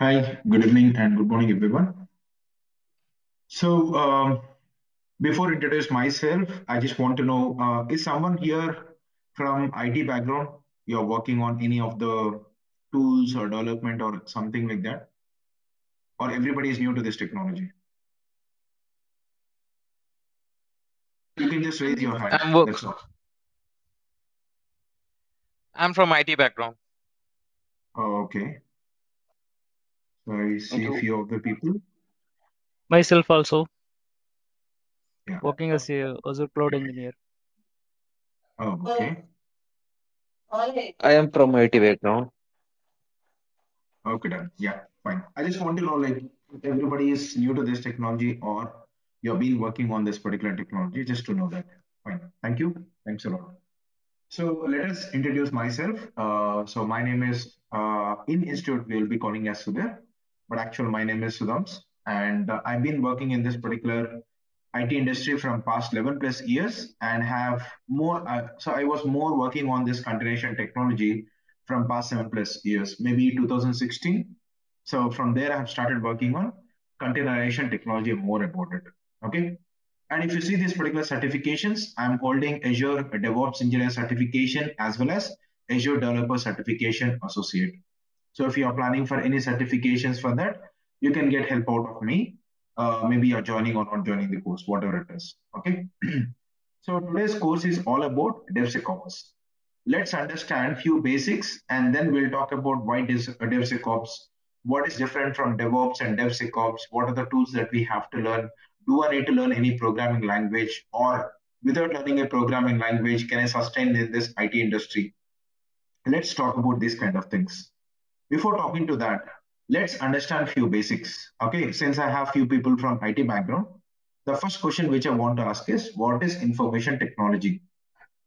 Hi, good evening and good morning, everyone. So, before introduce myself, I just want to know, is someone here from IT background? You're working on any of the tools or development or something like that? Or everybody is new to this technology? You can just raise your hand. I'm work. That's all. I'm from IT background. Oh, okay. So I Thank see a you. few of the people. Myself also Yeah. working as a Azure cloud engineer. Oh, okay. I am from IT background. Okay, done. Yeah, fine. I just want to know, like, if everybody is new to this technology or you've been working on this particular technology, just to know that. Fine. Thank you. Thanks a lot. So let us introduce myself. So my name is, in institute, we'll be calling as Sudhir, but actually my name is Sudhams. And I've been working in this particular IT industry from past 11 plus years and have more. So I was more working on this continuation technology from past 7 plus years, maybe 2016. So from there, I have started working on containerization technology more about it. Okay. And if you see these particular certifications, I'm holding Azure DevOps Engineer certification as well as Azure Developer Certification Associate. So if you are planning for any certifications for that, you can get help out of me. Maybe you're joining or not joining the course, whatever it is. Okay. So today's course is all about DevSecOps. Let's understand few basics and then we'll talk about why DevSecOps, what is different from DevOps and DevSecOps, what are the tools that we have to learn. Do I need to learn any programming language, or without learning a programming language, can I sustain in this IT industry? Let's talk about these kind of things. Before talking to that, let's understand few basics. Okay, since I have few people from IT background, the first question which I want to ask is, what is information technology?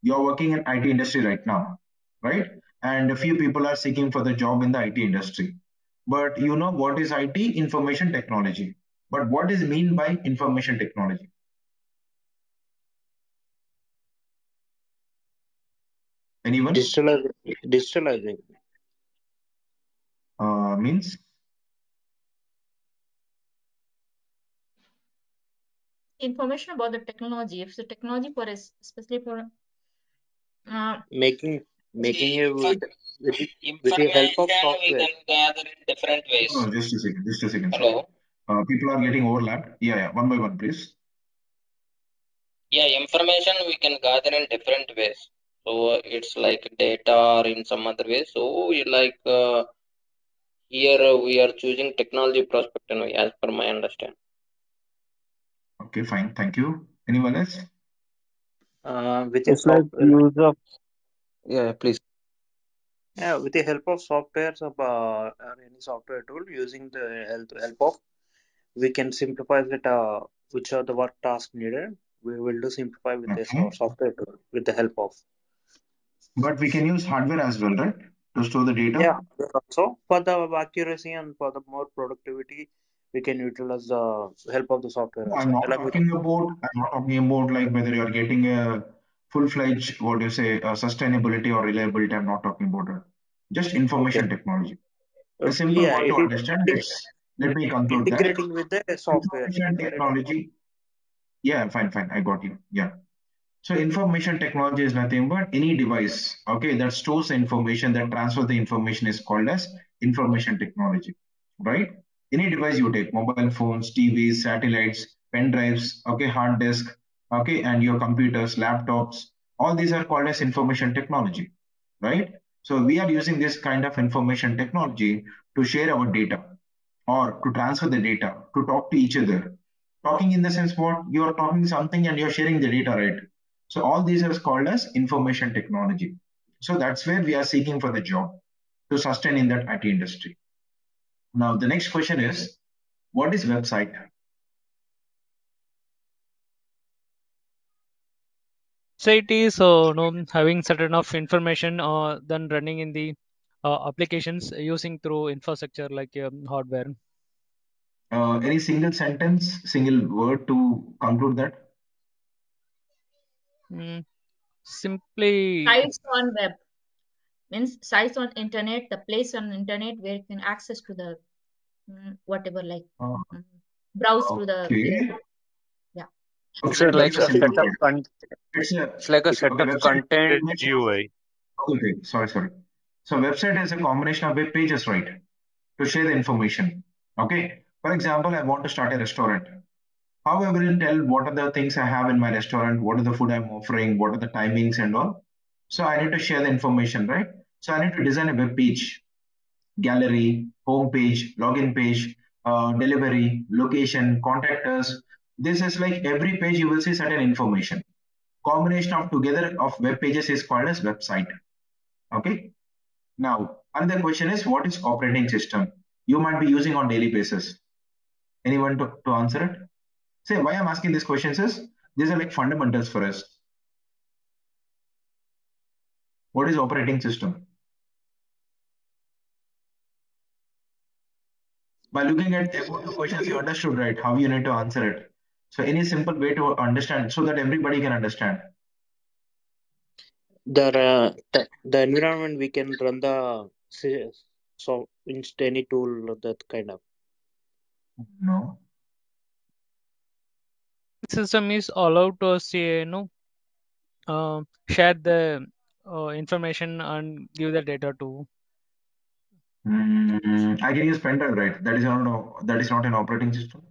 You're working in IT industry right now, right? And a few people are seeking for the job in the IT industry. But you know what is IT? Information technology. But what is mean by information technology? Anyone? Digitalizing. Means Information about the technology. If the technology for especially for Making making See, a with the help of information we software. can gather in different no, ways. no, just a second, just a second, sir. Hello. People are getting overlapped. Yeah, yeah, one by one, please. Yeah, information we can gather in different ways. So it's like data or in some other way. So here we are choosing technology perspective as per my understanding. Okay, fine, thank you. Anyone else? With the It's like software. use of Yeah, please. Yeah, with the help of softwares or any software tool using the help of, we can simplify that which are the work task needed. We will do simplify with this Okay. software tool with the help of. But we can use hardware as well, right? To store the data. Yeah, also for the accuracy and for the more productivity, we can utilize the help of the software I'm also, not along with. talking about, I'm not talking about like whether you're getting a full-fledged, what do you say, sustainability or reliability. I'm not talking about it. Just Okay. information technology. A simple Yeah, one it to is understand. Let me conclude that. integrating with the software. Information Integrating. technology. Yeah, fine, fine. I got you. Yeah. So information technology is nothing but any device, okay, that stores the information, that transfers the information is called as information technology, right? Any device you take, mobile phones, TVs, satellites, pen drives, okay, hard disk, okay, and your computers, laptops, all these are called as information technology, right? So we are using this kind of information technology to share our data or to transfer the data, to talk to each other. Talking in the sense what you are talking something and you're sharing the data, right? So all these are called as information technology. So that's where we are seeking for the job to sustain in that IT industry. Now the next question is, what is website? so it is having certain of information then running in the applications using through infrastructure like hardware. Any single sentence, single word to conclude that? Mm, simply sites on web means sites on internet, the place on internet where you can access to the whatever, like Uh, browse through the okay. yeah. Okay, It's let me like give a a simple set of word. it's It's a like a set okay. of Website content GUI. Okay, sorry. So website is a combination of web pages, right? To share the information. Okay. For example, I want to start a restaurant. How I will tell what are the things I have in my restaurant, what are the food I'm offering, what are the timings and all. So I need to share the information, right? So I need to design a web page, gallery, home page, login page, delivery, location, contact us. This is like every page you will see certain information. Combination of together of web pages is called as website. Okay. Now, another question is what is operating system you might be using on daily basis? Anyone to answer it? Say why I'm asking these questions is these are like fundamentals for us. What is operating system? By looking at about the questions, you understood right how you need to answer it. So any simple way to understand so that everybody can understand. the environment we can run the so inst any tool that kind of. No. System is allowed to say, share the information and give the data to. I can use pen drive, right? That is not that is not an operating system.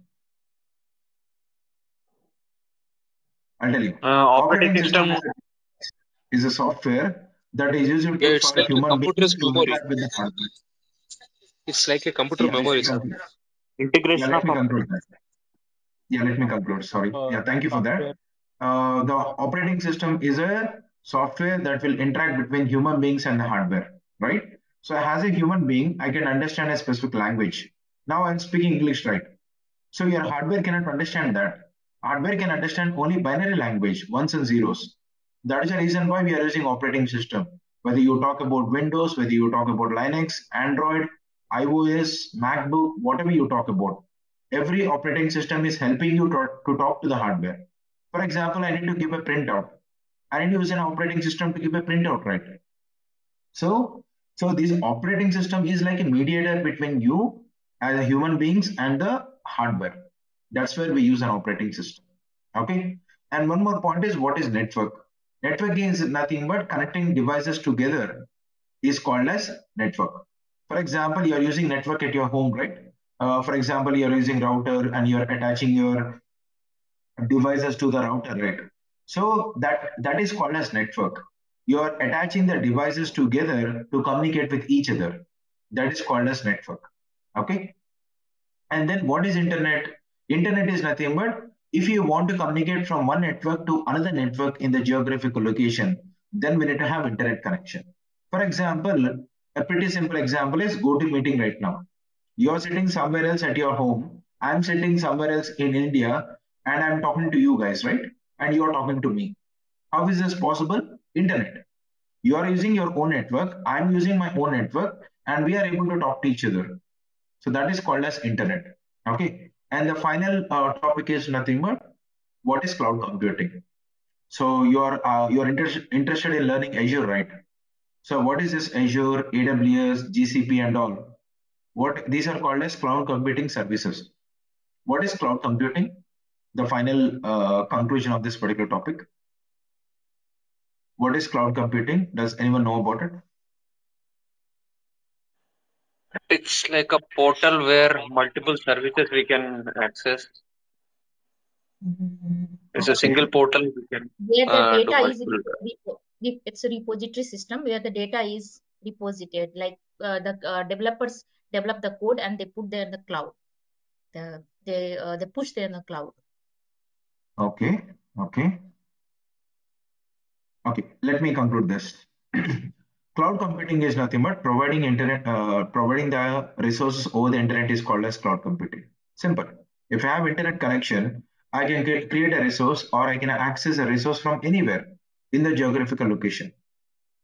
I'll tell you. Operating Operating system system. is a software that is used Yeah, to it's for like a human beings computer's to memory. interact with the hardware. It's like a computer Yeah, let me memory, sir. conclude. Yeah, Integration let of me conclude operating. that. Yeah, let me conclude. Sorry. Yeah, thank you for Software. that. The operating system is a software that will interact between human beings and the hardware, right? So as a human being, I can understand a specific language. Now I'm speaking English, right? So your hardware cannot understand that. Hardware can understand only binary language, ones and zeros. That is the reason why we are using operating system. Whether you talk about Windows, whether you talk about Linux, Android, iOS, MacBook, whatever you talk about, every operating system is helping you to talk to the hardware. For example, I need to give a printout. I need to use an operating system to give a printout, right? So, so this operating system is like a mediator between you as a human beings and the hardware. That's where we use an operating system. Okay. And one more point is what is network? Networking is nothing but connecting devices together is called as network. For example, you are using network at your home, right? For example, you are using router and you are attaching your devices to the router, right? So that is called as network. You are attaching the devices together to communicate with each other. That is called as network. Okay. And then what is internet? Internet is nothing but if you want to communicate from one network to another network in the geographical location, then we need to have internet connection. For example, a pretty simple example is go to meeting right now. You're sitting somewhere else at your home. I'm sitting somewhere else in India and I'm talking to you guys, right? And you're talking to me. How is this possible? Internet. You are using your own network. I'm using my own network and we are able to talk to each other. So that is called as internet. Okay. And the final topic is nothing but what is cloud computing. So you're interested in learning Azure, right? So what is this Azure, AWS, GCP, and all? What these are called as cloud computing services. What is cloud computing? The final conclusion of this particular topic. What is cloud computing? Does anyone know about it? It's like a portal where multiple services we can access. It's a single Okay. portal we can Where the do data is multiple. it's a repository system where the data is reposited. Like the developers develop the code and they put there in the cloud. They push there in the cloud. Okay. Okay. Okay. Let me conclude this. Cloud computing is nothing but providing the resources over the internet is called as cloud computing. Simple. If I have internet connection, I can create a resource or I can access a resource from anywhere in the geographical location,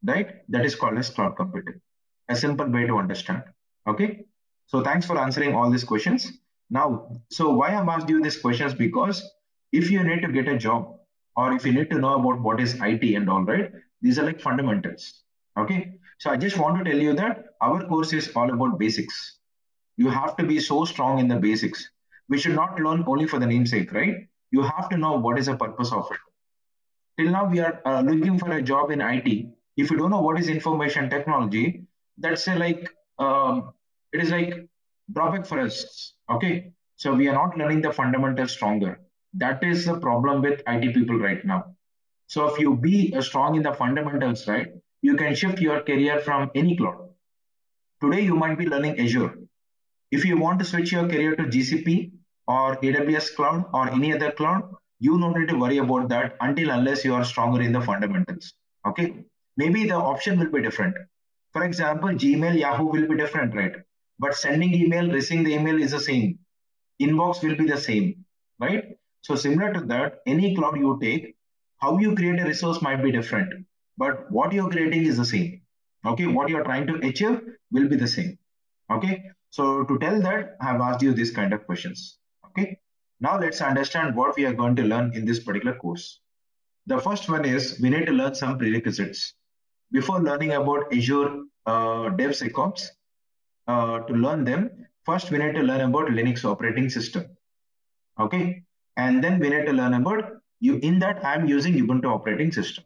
right? That is called as cloud computing. A simple way to understand. Okay. So thanks for answering all these questions. Now, so why I'm asked you these questions because if you need to get a job or if you need to know about what is IT and all, right? These are like fundamentals. Okay. So I just want to tell you that our course is all about basics. You have to be so strong in the basics. We should not learn only for the namesake, right? You have to know what is the purpose of it. Till now, we are looking for a job in IT. If you don't know what is information technology, that's it is like drawback for us. Okay, so we are not learning the fundamentals stronger. That is the problem with IT people right now. So if you be strong in the fundamentals, right, you can shift your career from any cloud. Today, you might be learning Azure. If you want to switch your career to GCP or AWS cloud or any other cloud, you don't need to worry about that until unless you are stronger in the fundamentals. Okay. Maybe the option will be different. For example, Gmail, Yahoo will be different, right? But sending email, receiving the email is the same. Inbox will be the same, right? So similar to that, any cloud you take, how you create a resource might be different, but what you're creating is the same. Okay, what you're trying to achieve will be the same. Okay, so to tell that, I have asked you this kind of questions. Okay, now let's understand what we are going to learn in this particular course. The first one is we need to learn some prerequisites. Before learning about Azure DevSecOps, to learn them, first we need to learn about Linux operating system. Okay, and then we need to learn about you. In that, I'm using Ubuntu operating system.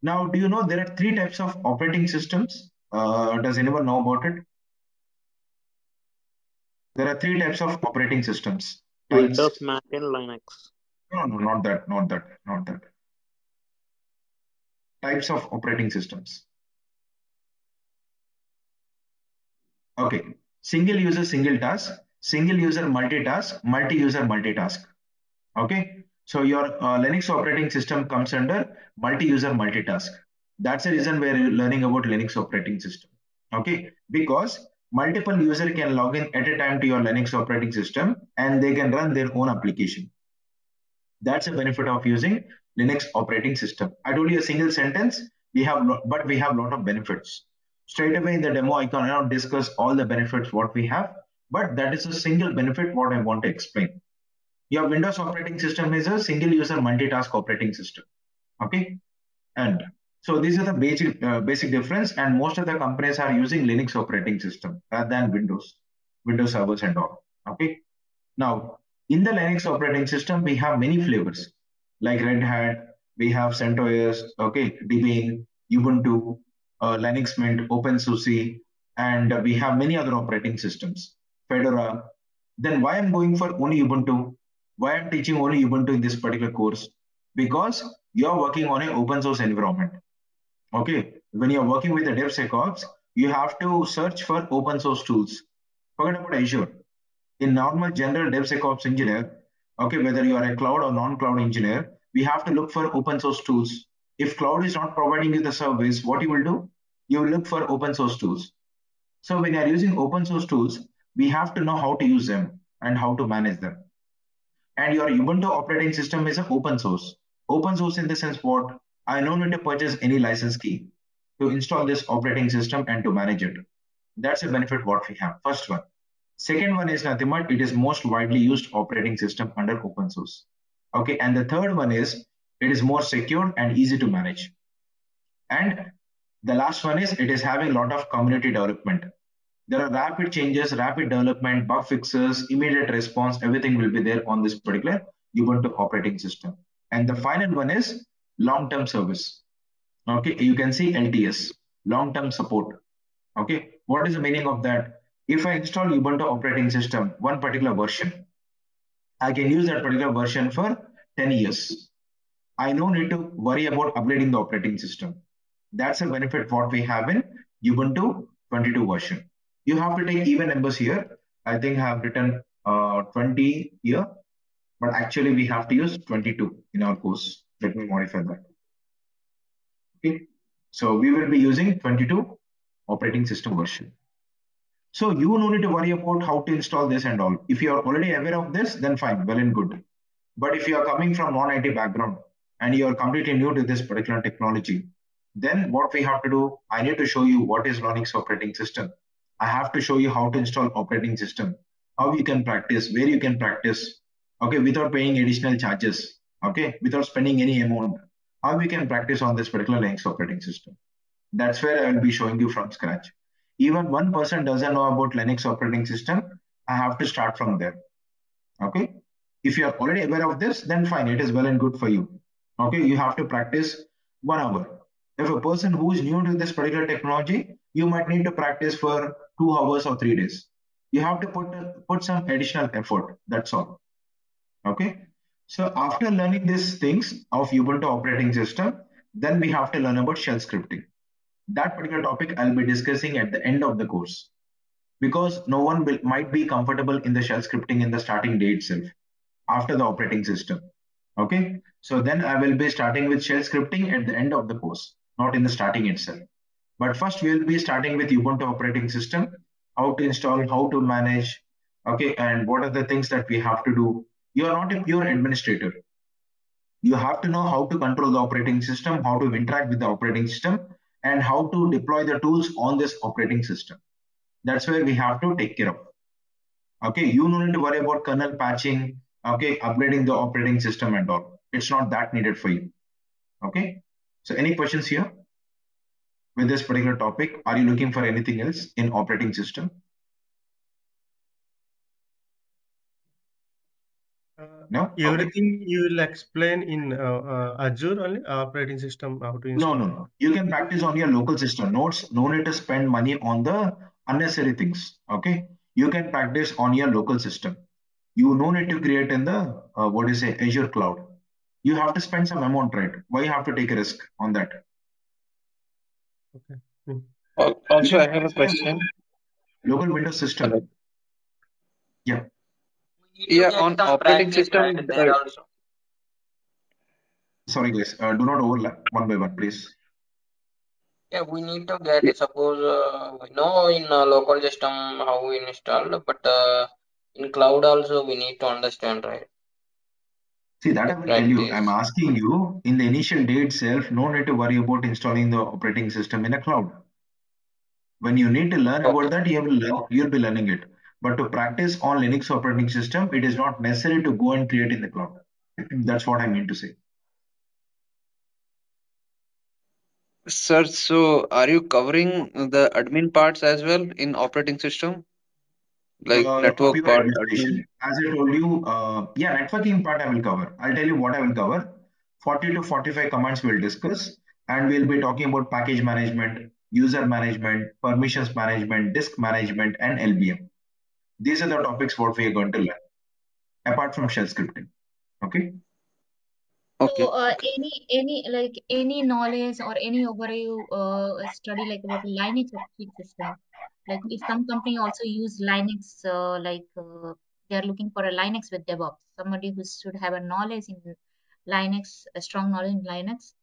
Now, do you know there are three types of operating systems? Does anyone know about it? There are three types of operating systems. Windows, Types. Mac, and Linux. No, no, not that, not that, not that. Types of operating systems. Okay. Single user, single task. Single user, multitask. Multi-user, multitask. Okay. So your Linux operating system comes under multi-user, multitask. That's the reason we're learning about Linux operating system. Okay. Because multiple user can log in at a time to your Linux operating system and they can run their own application. That's a benefit of using Linux operating system. I told you a single sentence, but we have a lot of benefits. Straight away in the demo, I cannot discuss all the benefits what we have, but that is a single benefit what I want to explain. Your Windows operating system is a single user multitask operating system. Okay, and so these are the basic difference, and most of the companies are using Linux operating system rather than Windows servers and all. Okay, now, in the Linux operating system, we have many flavors like Red Hat, we have CentOS, okay, Debian, Ubuntu, Linux Mint, OpenSUSE, and we have many other operating systems, Fedora. Then why I'm going for only Ubuntu? Why I'm teaching only Ubuntu in this particular course? Because you're working on an open source environment. Okay, when you're working with the DevSecOps, you have to search for open source tools. Forget about Azure. In normal general DevSecOps engineer, okay, whether you are a cloud or non-cloud engineer, we have to look for open source tools. If cloud is not providing you the service, what you will do? You will look for open source tools. So when you are using open source tools, we have to know how to use them and how to manage them. And your Ubuntu operating system is an open source. Open source in the sense what? I don't need to purchase any license key to install this operating system and to manage it. That's a benefit what we have. First one. Second one is nothing but it is most widely used operating system under open source. Okay, and the third one is it is more secure and easy to manage. And the last one is it is having a lot of community development. There are rapid changes, rapid development, bug fixes, immediate response, everything will be there on this particular Ubuntu operating system. And the final one is long-term service. Okay, you can see LTS, long-term support. Okay, what is the meaning of that? If I install Ubuntu operating system, one particular version, I can use that particular version for 10 years. I don't need to worry about upgrading the operating system. That's a benefit what we have in Ubuntu 22 version. You have to take even numbers here. I think I have written 20 here, but actually we have to use 22 in our course. Let me modify that. Okay, so we will be using 22 operating system version. So you no need to worry about how to install this and all. If you are already aware of this, then fine, well and good. But if you are coming from non-IT background and you are completely new to this particular technology, then what we have to do, I need to show you what is Linux operating system. I have to show you how to install operating system, how you can practice, where you can practice, okay, without paying additional charges, okay, without spending any amount, how we can practice on this particular Linux operating system. That's where I will be showing you from scratch. even one person doesn't know about Linux operating system, I have to start from there. Okay. If you are already aware of this, then fine, it is well and good for you. Okay. You have to practice 1 hour. If a person who is new to this particular technology, you might need to practice for 2 hours or 3 days. You have to put some additional effort. That's all. Okay. So after learning these things of Ubuntu operating system, then we have to learn about shell scripting. That particular topic I'll be discussing at the end of the course, because no one might be comfortable in the shell scripting in the starting day itself after the operating system. Okay, so then I will be starting with shell scripting at the end of the course, not in the starting itself. But first we'll be starting with Ubuntu operating system, how to install, how to manage, okay, and what are the things that we have to do. You are not a pure administrator. You have to know how to control the operating system, how to interact with the operating system, and how to deploy the tools on this operating system. That's where we have to take care of. Okay, you don't need to worry about kernel patching, okay, upgrading the operating system and all. It's not that needed for you. Okay, so any questions here with this particular topic? Are you looking for anything else in operating system? No? Okay. Everything you will explain in Azure only, operating system, how to No, install? no. You can practice on your local system. Notes, no need to spend money on the unnecessary things. Okay, you can practice on your local system. You no need to create in the what is it, Azure cloud. You have to spend some amount, right? Why you have to take a risk on that? Okay. Hmm. You Also, can I have a practice on your question. local Windows system. Hello. Yeah. We need to Yeah, get on some operating practice, right? system, There also. Sorry, guys. Do not overlap one by one, please. Yeah, we need to get, suppose we know in local system how we install, but in cloud also we need to understand, right? See, that I Like will tell you. I'm practice. asking you in the initial day itself, no need to worry about installing the operating system in a cloud. When you need to learn about Okay. that, you'll be learning it. But to practice on Linux operating system, it is not necessary to go and create in the cloud. That's what I mean to say. Sir, so are you covering the admin parts as well in operating system, like A network pure part, admin? administration. As I told you, yeah, networking part I will cover. I'll tell you what I will cover. 40 to 45 commands we'll discuss, and we'll be talking about package management, user management, permissions management, disk management, and LBM. These are the topics what we are going to learn, apart from shell scripting. Okay. So, Okay. any knowledge or any overview study like about Linux operating system, like if some company also use Linux, they are looking for a Linux with DevOps, somebody who should have a knowledge in Linux, a strong knowledge in Linux,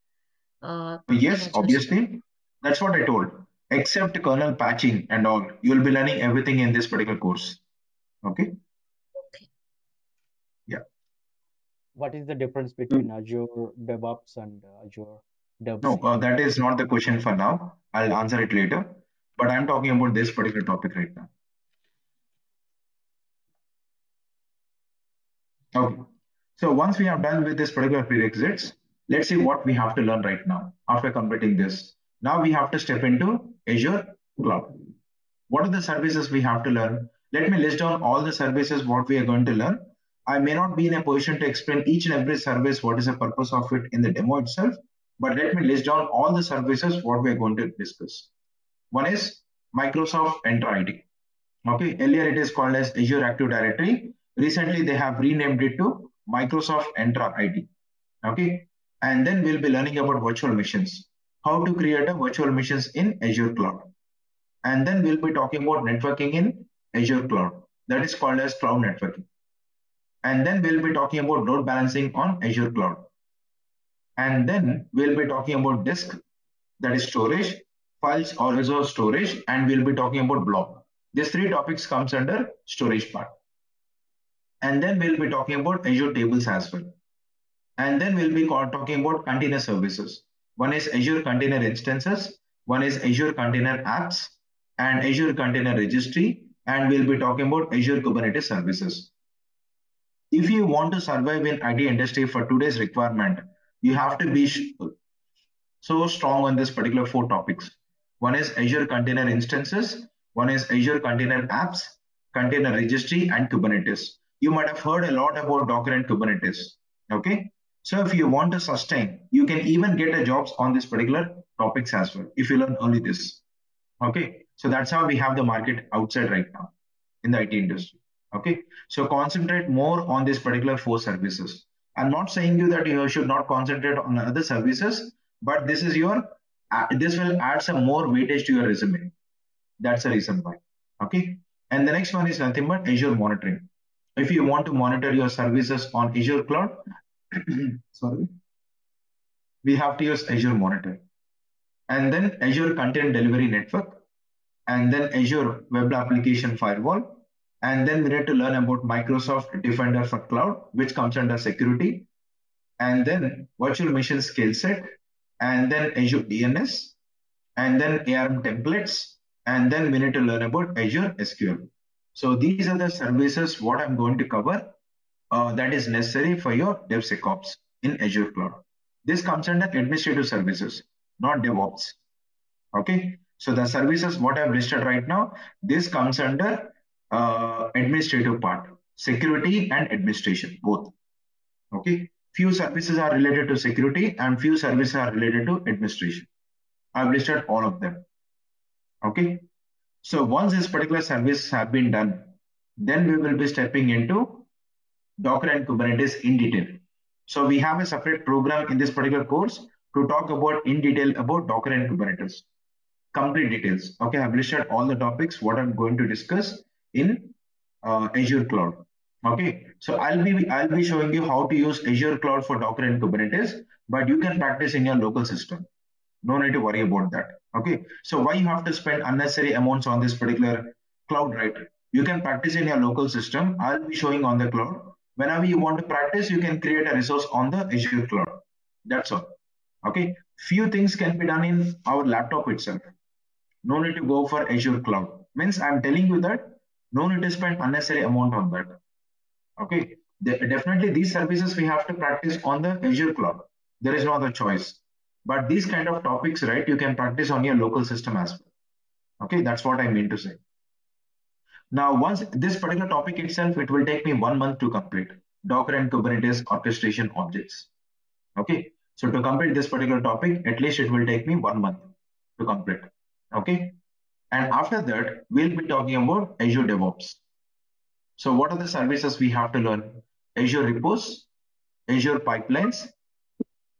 in Yes, Azure. obviously. That's what I told. Except kernel patching and all, you will be learning everything in this particular course. Okay. Okay. Yeah. What is the difference between Azure DevOps and Azure No, DevSecOps? that is not the question for now. I'll answer it later. But I'm talking about this particular topic right now. Okay. So once we have done with this particular prerequisites, let's see what we have to learn right now after completing this. Now we have to step into Azure Cloud. What are the services we have to learn? Let me list down all the services what we are going to learn. I may not be in a position to explain each and every service, what is the purpose of it in the demo itself, but let me list down all the services what we are going to discuss. One is Microsoft Entra ID. Okay, earlier it is called as Azure Active Directory. Recently they have renamed it to Microsoft Entra ID. Okay, and then we'll be learning about virtual machines, how to create a virtual machines in Azure Cloud. And then we'll be talking about networking in Azure Cloud. That is called as cloud networking. And then we'll be talking about load balancing on Azure Cloud. And then we'll be talking about disk, that is storage, files or resource storage, and we'll be talking about blob. These three topics comes under storage part. And then we'll be talking about Azure tables as well. And then we'll be talking about container services. One is Azure Container Instances, one is Azure Container Apps, and Azure Container Registry, and we'll be talking about Azure Kubernetes Services. If you want to survive in IT industry for today's requirement, you have to be so strong on this particular four topics. One is Azure Container Instances, one is Azure Container Apps, Container Registry, and Kubernetes. You might have heard a lot about Docker and Kubernetes. Okay, so if you want to sustain, you can even get a jobs on this particular topics as well if you learn only this. Okay, so that's how we have the market outside right now in the IT industry. Okay, so concentrate more on this particular 4 services. I'm not saying you that you should not concentrate on other services, but this is your this will add some more weightage to your resume. That's the reason why. Okay, and the next one is nothing but Azure monitoring. If you want to monitor your services on Azure cloud, sorry, we have to use Azure Monitor, and then Azure Content Delivery Network, and then Azure Web Application Firewall, and then we need to learn about Microsoft Defender for Cloud, which comes under security, and then Virtual Machine Skill Set, and then Azure DNS, and then ARM templates, and then we need to learn about Azure SQL. So these are the services what I'm going to cover that is necessary for your DevSecOps in Azure Cloud. This comes under administrative services, not DevOps. Okay, so the services what I've listed right now, this comes under administrative part, security and administration, both. Okay, few services are related to security and few services are related to administration. I've listed all of them. Okay, so once this particular service have been done, then we will be stepping into Docker and Kubernetes in detail. So we have a separate program in this particular course to talk about in detail about Docker and Kubernetes. Complete details. Okay, I've listed all the topics what I'm going to discuss in Azure Cloud. Okay, so I'll be showing you how to use Azure Cloud for Docker and Kubernetes, but you can practice in your local system. No need to worry about that. Okay, so why you have to spend unnecessary amounts on this particular cloud, right? You can practice in your local system. I'll be showing on the cloud. Whenever you want to practice, you can create a resource on the Azure Cloud. That's all. Okay, few things can be done in our laptop itself. No need to go for Azure Cloud. Means I'm telling you that no need to spend unnecessary amount on that. Okay, definitely these services we have to practice on the Azure Cloud. There is no other choice. But these kind of topics, right, you can practice on your local system as well. Okay, that's what I mean to say. Now, once this particular topic itself, it will take me 1 month to complete Docker and Kubernetes orchestration objects. Okay, so to complete this particular topic, at least it will take me 1 month to complete. Okay, and after that, we'll be talking about Azure DevOps. So what are the services we have to learn? Azure repos, Azure pipelines,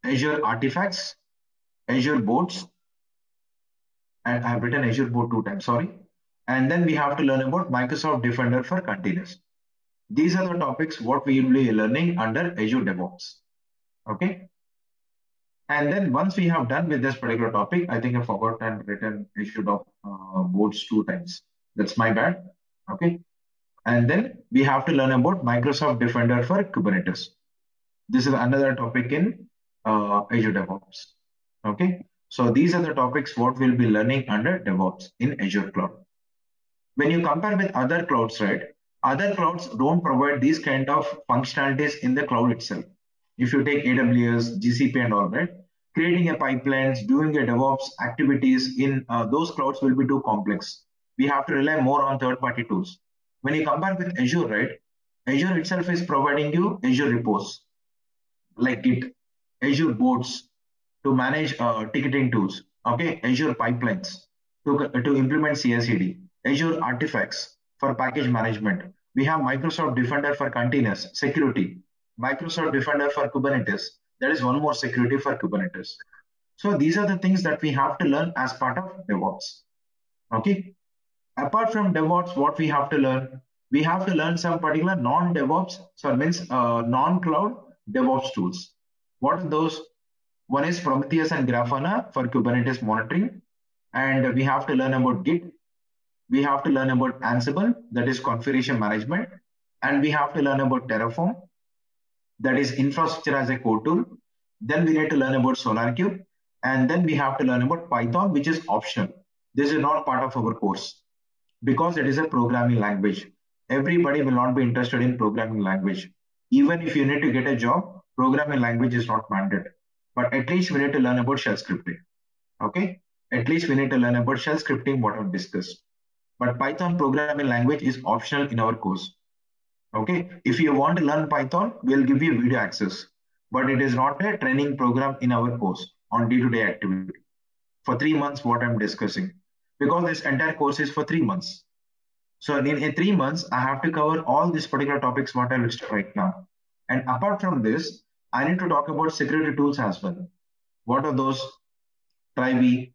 Azure artifacts, Azure boards, and I have written Azure board 2 times, sorry. And then we have to learn about Microsoft Defender for containers. These are the topics what we will be learning under Azure DevOps. Okay. And then once we have done with this particular topic, I think I forgot and written Azure boards 2 times. That's my bad. Okay. And then we have to learn about Microsoft Defender for Kubernetes. This is another topic in Azure DevOps. Okay. So these are the topics what we'll be learning under DevOps in Azure Cloud. When you compare with other clouds, right? Other clouds don't provide these kind of functionalities in the cloud itself. If you take AWS, GCP and all, right? Creating a pipelines, doing a DevOps activities in those clouds will be too complex. We have to rely more on third-party tools. When you compare with Azure, right? Azure itself is providing you Azure repos like Git, Azure boards to manage ticketing tools. Okay, Azure pipelines to implement CI/CD, Azure artifacts for package management. We have Microsoft Defender for containers, security, Microsoft Defender for Kubernetes. There is one more security for Kubernetes. So these are the things that we have to learn as part of DevOps. Okay. Apart from DevOps, what we have to learn? We have to learn some particular non-DevOps, so it means non-cloud DevOps tools. What are those? One is Prometheus and Grafana for Kubernetes monitoring. And we have to learn about Git. We have to learn about Ansible, that is configuration management. And we have to learn about Terraform, that is infrastructure as a code tool. Then we need to learn about SonarQube. And then we have to learn about Python, which is optional. This is not part of our course because it is a programming language. Everybody will not be interested in programming language. Even if you need to get a job, programming language is not mandated. But at least we need to learn about shell scripting. Okay. At least we need to learn about shell scripting, what I've discussed. But Python programming language is optional in our course. Okay, if you want to learn Python, we'll give you video access, but it is not a training program in our course on day-to-day activity for 3 months. What I'm discussing, because this entire course is for 3 months. So in 3 months, I have to cover all these particular topics what I listed right now. And apart from this, I need to talk about security tools as well. What are those? Try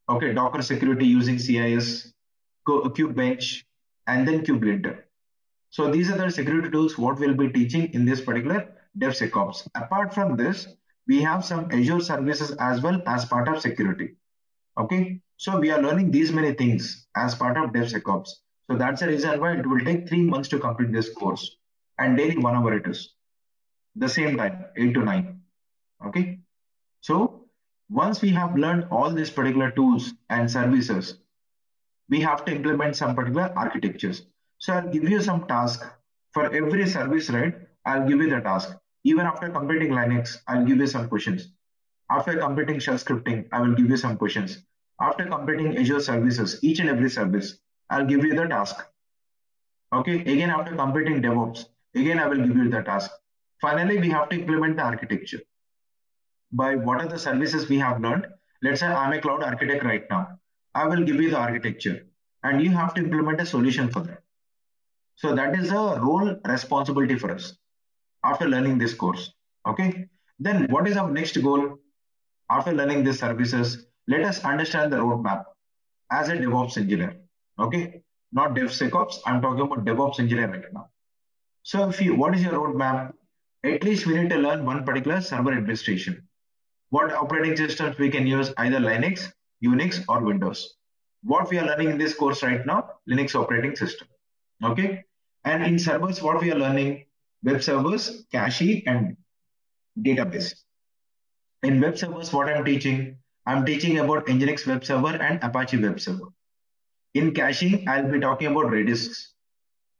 okay, Docker security using CIS, Kubebench, and then Kubelinter. So these are the security tools what we'll be teaching in this particular DevSecOps. Apart from this, we have some Azure services as well as part of security. Okay, so we are learning these many things as part of DevSecOps. So that's the reason why it will take 3 months to complete this course, and daily 1 hour it is. The same time, 8 to 9. Okay, so once we have learned all these particular tools and services, we have to implement some particular architectures. So I'll give you some task for every service, right? I'll give you the task. Even after completing Linux, I'll give you some questions. After completing shell scripting, I will give you some questions. After completing Azure services, each and every service, I'll give you the task. Okay, again after completing DevOps, again I will give you the task. Finally, we have to implement the architecture. By what are the services we have learned? Let's say I'm a cloud architect right now. I will give you the architecture and you have to implement a solution for that. So that is a role responsibility for us after learning this course. Okay. Then what is our next goal after learning these services? Let us understand the roadmap as a DevOps engineer. Okay. Not DevSecOps. I'm talking about DevOps engineer right now. So what is your roadmap? At least we need to learn one particular server administration. What operating systems we can use, either Linux, Unix, or Windows. What we are learning in this course right now, Linux operating system. Okay. And in servers, what we are learning, web servers, cache, and database. In web servers, what I'm teaching about Nginx web server and Apache web server. In caching, I'll be talking about Redis.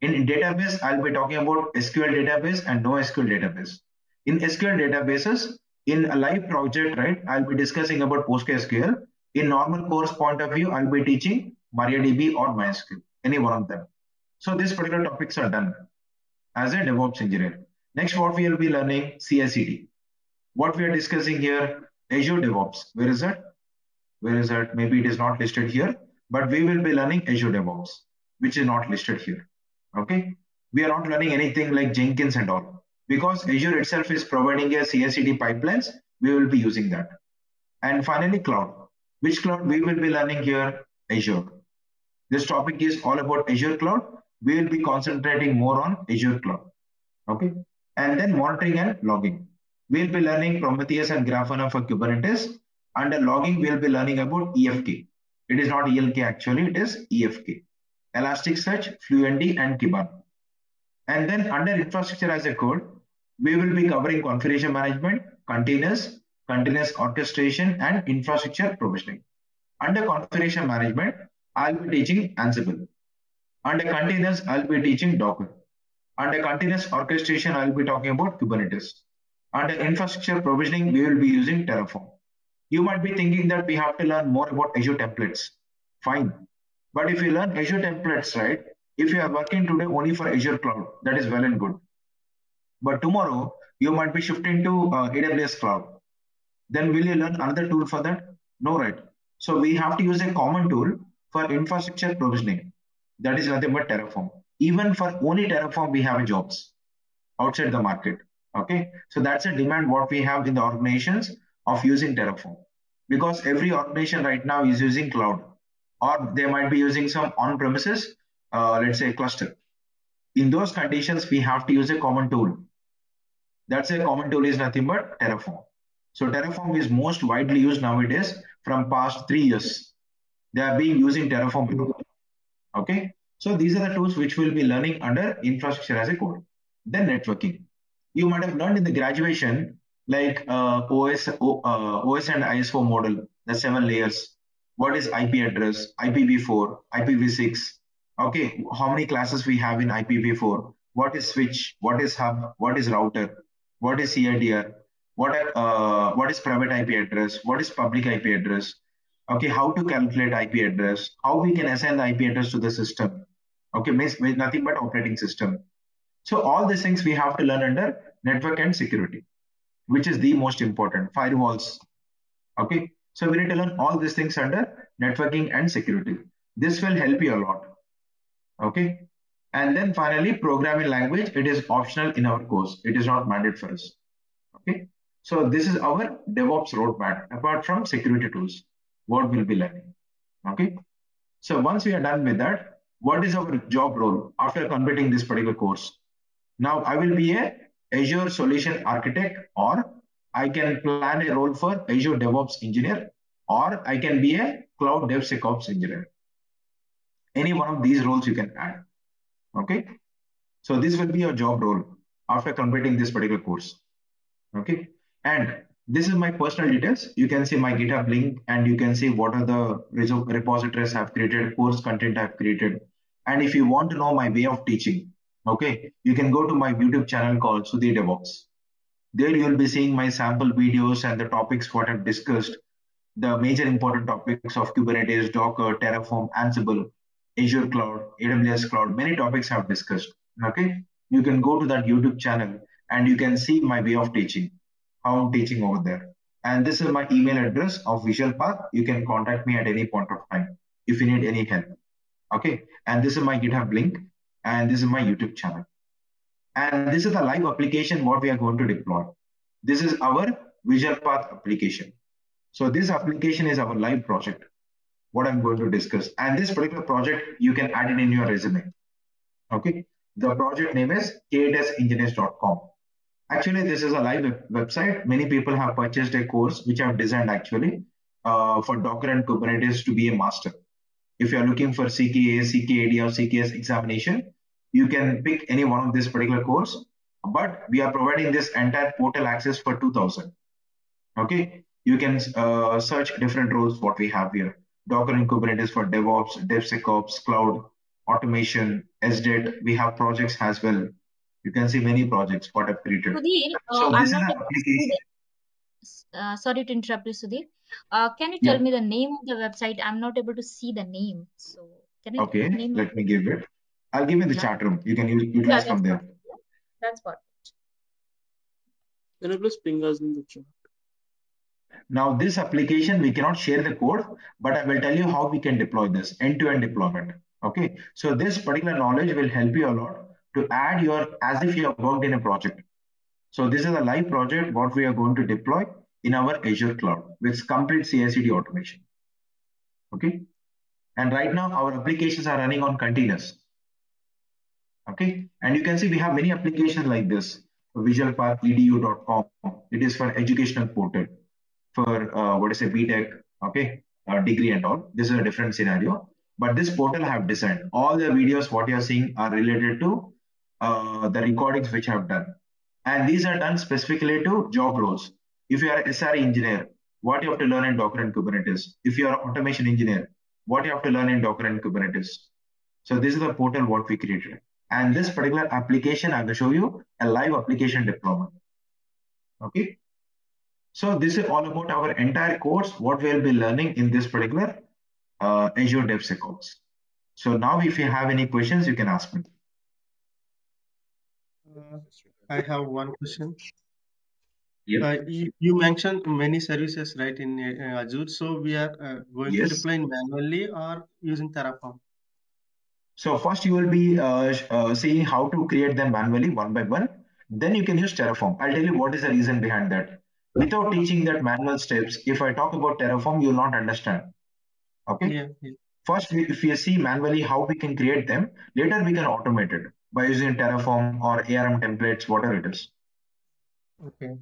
In database, I'll be talking about SQL database and NoSQL database. In SQL databases, in a live project, right, I'll be discussing about PostgreSQL. In normal course point of view, I'll be teaching MariaDB or MySQL, any one of them. So these particular topics are done as a DevOps engineer. Next, what we will be learning, CI/CD. What we are discussing here, Azure DevOps. Where is that? Where is that? Maybe it is not listed here, but we will be learning Azure DevOps, which is not listed here. Okay, we are not learning anything like Jenkins and all, because Azure itself is providing a CI/CD pipelines. We will be using that. And finally, cloud. Which cloud we will be learning here? Azure. This topic is all about Azure cloud. We will be concentrating more on Azure cloud. Okay, and then monitoring and logging. We'll be learning Prometheus and Grafana for Kubernetes. Under logging, we'll be learning about EFK. It is not ELK actually, it is EFK. Elasticsearch, Fluentd, and Kibana. And then under infrastructure as a code, we will be covering configuration management, containers, continuous orchestration, and infrastructure provisioning. Under configuration management, I'll be teaching Ansible. Under containers, I'll be teaching Docker. Under continuous orchestration, I'll be talking about Kubernetes. Under infrastructure provisioning, we will be using Terraform. You might be thinking that we have to learn more about Azure templates. Fine. But if you learn Azure templates, right, if you are working today only for Azure cloud, that is well and good. But tomorrow, you might be shifting to AWS cloud. Then will you learn another tool for that? No, right? So we have to use a common tool for infrastructure provisioning. That is nothing but Terraform. Even for only Terraform, we have jobs outside the market. Okay, so that's a demand what we have in the organizations of using Terraform, because every organization right now is using cloud, or they might be using some on-premises, let's say cluster. In those conditions, we have to use a common tool. That's a common tool is nothing but Terraform. So Terraform is most widely used nowadays from past 3 years. They are being using Terraform. Okay, so these are the tools which we'll be learning under infrastructure as a code. Then networking. You might have learned in the graduation like OS and ISO model, the 7 layers. What is IP address, IPv4, IPv6? Okay, how many classes we have in IPv4? What is switch? What is hub? What is router? What is CIDR? What is private IP address? What is public IP address? Okay, how to calculate IP address, how we can assign the IP address to the system. Okay, means nothing but operating system. So all these things we have to learn under network and security, which is the most important, firewalls. Okay, so we need to learn all these things under networking and security. This will help you a lot. Okay, and then finally, programming language, it is optional in our course. It is not mandate for us. Okay, so this is our DevOps roadmap. Apart from security tools, what we'll be learning. Okay, so once we are done with that, what is our job role after completing this particular course? Now I will be a Azure Solution Architect, or I can plan a role for Azure DevOps Engineer, or I can be a Cloud DevSecOps Engineer. Any one of these roles you can add. Okay, so this will be your job role after completing this particular course. Okay, and this is my personal details. You can see my GitHub link, and you can see what are the repositories I've created, course content I've created. And if you want to know my way of teaching, okay, you can go to my YouTube channel called Sudhi DevOps. There you will be seeing my sample videos and the topics what I've discussed, the major important topics of Kubernetes, Docker, Terraform, Ansible, Azure Cloud, AWS Cloud, many topics I've discussed. Okay, you can go to that YouTube channel and you can see my way of teaching, how I'm teaching over there. And this is my email address of Visualpath. You can contact me at any point of time if you need any help. Okay, and this is my GitHub link, and this is my YouTube channel. And this is the live application what we are going to deploy. This is our Visualpath application. So this application is our live project, what I'm going to discuss. And this particular project, you can add it in your resume. Okay. The project name is k8sengineers.com. Actually, this is a live website. Many people have purchased a course, which I've designed actually for Docker and Kubernetes to be a master. If you're looking for CKA, CKAD, or CKS examination, you can pick any one of this particular course, but we are providing this entire portal access for 2000. Okay, you can search different roles what we have here. Docker and Kubernetes for DevOps, DevSecOps, Cloud, Automation, SDET. We have projects as well. You can see many projects what I've created. Sudhir, So I'm this is not an able to see application. sorry to interrupt you, Sudhir. Can you tell Yeah. me the name of the website? I'm not able to see the name. So can you Okay, name let me give it. I'll give you the yeah. chat room. You can Yeah, utilize that's from there. perfect. Yeah, that's perfect. Can you please ping us in the chat? Now, this application, we cannot share the code, but I will tell you how we can deploy this end-to-end deployment. Okay, so this particular knowledge will help you a lot to add your, as if you have worked in a project. So this is a live project, what we are going to deploy in our Azure cloud with complete CI/CD automation. Okay, and right now our applications are running on containers. Okay, and you can see we have many applications like this. Visualpath.edu.com. It is for educational portal for what is a BTech, okay, degree and all. This is a different scenario. But this portal I have designed. All the videos what you are seeing are related to the recordings which I have done. And these are done specifically to job roles. If you are an SRE engineer, what you have to learn in Docker and Kubernetes. If you are an automation engineer, what you have to learn in Docker and Kubernetes. So this is the portal what we created. And this particular application, I will show you a live application deployment. Okay. So this is all about our entire course, what we'll be learning in this particular Azure DevSecOps. So now if you have any questions, you can ask me. I have one question. Yep. You mentioned many services, right, in Azure. So we are going to Yes. deploy manually or using Terraform? So first you will be seeing how to create them manually one by one. Then you can use Terraform. I'll tell you what is the reason behind that. Without teaching that manual steps, if I talk about Terraform, you will not understand. Okay. Yeah. First, if you see manually how we can create them, later we can automate it by using Terraform or ARM templates, whatever it is. Okay.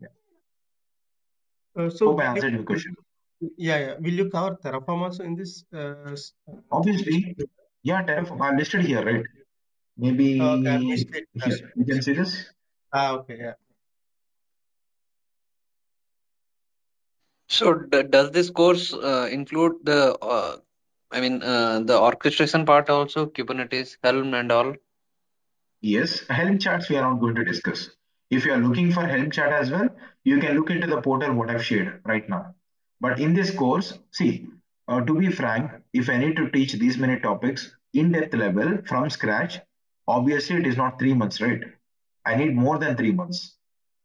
Yeah. So Hope I answered your question. Yeah. Will you cover Terraform also in this? Obviously, yeah, Terraform. I listed here, right? Maybe Okay, I missed it. you can see this. Okay, yeah. So does this course include the the orchestration part also, Kubernetes, Helm and all? Yes, Helm charts we are not going to discuss. If you are looking for Helm chart as well, you can look into the portal what I've shared right now. But in this course, see, to be frank, if I need to teach these many topics in depth level from scratch, obviously it is not 3 months, right? I need more than 3 months.